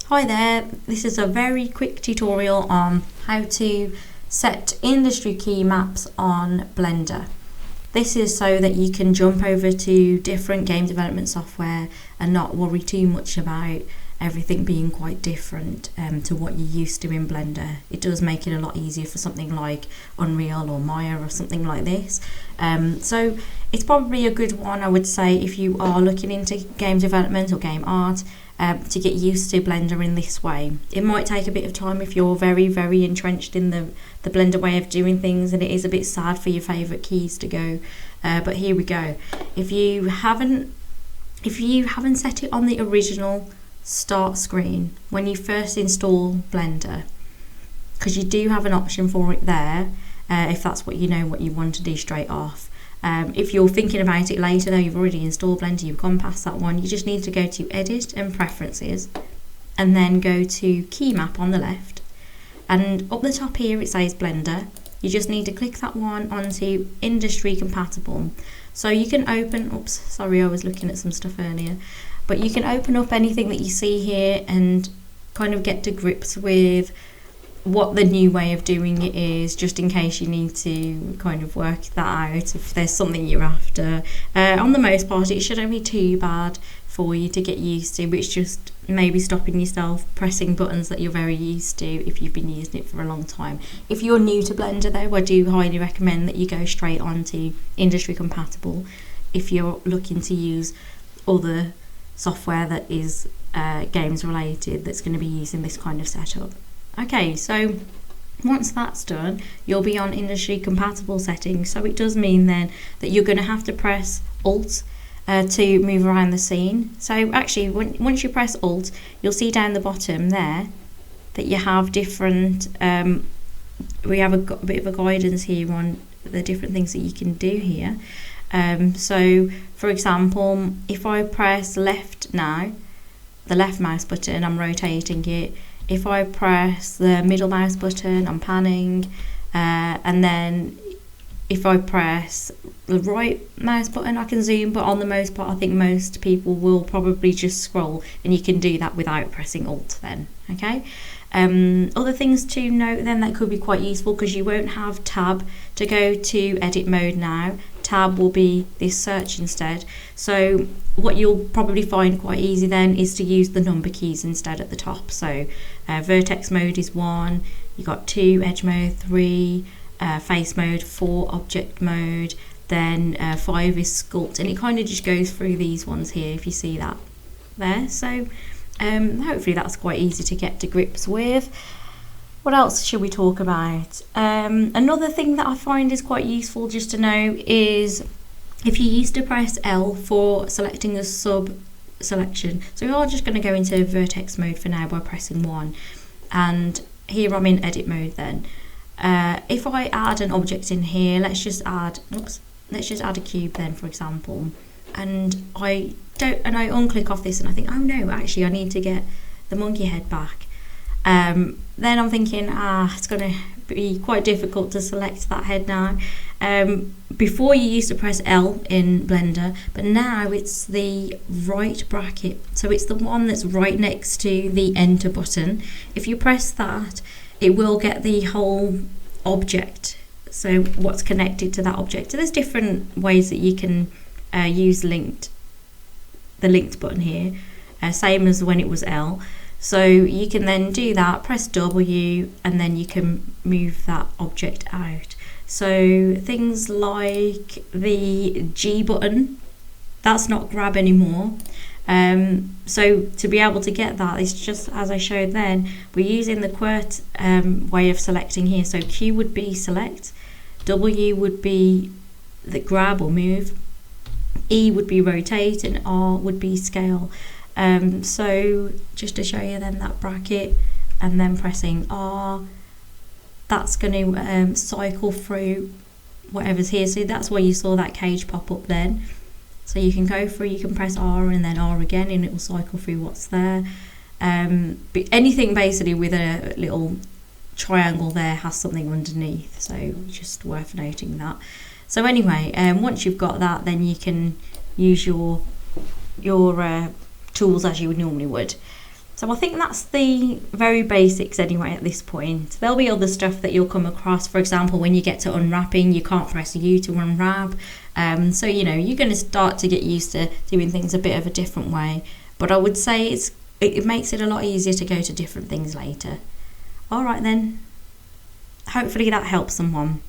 Hi there, this is a very quick tutorial on how to set industry key maps on Blender. This is so that you can jump over to different game development software and not worry too much about everything being quite different to what you're used to in Blender. It does make it a lot easier for something like Unreal or Maya or something like this. So it's probably a good one, I would say, if you are looking into game development or game art, to get used to Blender in this way. It might take a bit of time if you're very entrenched in the Blender way of doing things, and it is a bit sad for your favourite keys to go. But here we go. If you haven't set it on the original start screen when you first install Blender, because you do have an option for it there, if that's what you want to do straight off. If you're thinking about it later, though, you've already installed Blender, you've gone past that one, you just need to go to Edit and Preferences and then go to Keymap on the left, and up the top here it says Blender. You just need to click that one onto Industry Compatible. So you can open, I was looking at some stuff earlier, but you can open up anything that you see here and kind of get to grips with what the new way of doing it is, just in case you need to kind of work that out if there's something you're after. On the most part, it shouldn't be too bad for you to get used to, but it's just maybe stopping yourself pressing buttons that you're very used to if you've been using it for a long time. If you're new to Blender though, I do highly recommend that you go straight onto Industry Compatible if you're looking to use other software that is games related that's going to be using this kind of setup. Okay, so once that's done, you'll be on industry compatible settings. So it does mean then that you're going to have to press Alt to move around the scene. So actually, once you press Alt, you'll see down the bottom there that you have different, we have a bit of a guidance here on the different things that you can do here. So for example, if I press left now, the left mouse button, I'm rotating it. If I press the middle mouse button, I'm panning, and then if I press the right mouse button, I can zoom, but on the most part, I think most people will probably just scroll, and you can do that without pressing Alt then, okay? Other things to note then that could be quite useful, because you won't have Tab to go to edit mode now. Tab will be this search instead. So what you'll probably find quite easy then is to use the number keys instead at the top. So vertex mode is 1, you got 2 edge mode, 3 face mode, 4 object mode, then 5 is sculpt, and it kind of just goes through these ones here if you see that there. So hopefully that's quite easy to get to grips with. What else should we talk about? Another thing that I find is quite useful just to know is if you used to press L for selecting a sub selection. So we are just going to go into vertex mode for now by pressing 1, and here I'm in edit mode then. If I add an object in here, let's just add a cube then, for example, and I unclick off this and I think, oh no, actually I need to get the monkey head back. Then I'm thinking, it's going to be quite difficult to select that head now. Before you used to press L in Blender, but now it's the right bracket. So it's the one that's right next to the enter button. If you press that, it will get the whole object. So what's connected to that object. So there's different ways that you can use the linked button here, same as when it was L. So you can then do that, press W, and then you can move that object out. So things like the G button, that's not grab anymore. So to be able to get that, it's just as I showed then, we're using the QWERT way of selecting here. So Q would be select, W would be the grab or move, E would be rotate, and R would be scale. So just to show you then that bracket, and then pressing R, that's going to cycle through whatever's here. So that's why you saw that cage pop up then. So you can go through, you can press R and then R again, and it will cycle through what's there. But anything basically with a little triangle there has something underneath, so just worth noting that. So anyway, once you've got that, then you can use your tools as you would normally would. So I think that's the very basics anyway at this point. There'll be other stuff that you'll come across. For example, when you get to unwrapping, you can't press U to unwrap. So, you know, you're going to start to get used to doing things a bit of a different way. But I would say it makes it a lot easier to go to different things later. All right then. Hopefully that helps someone.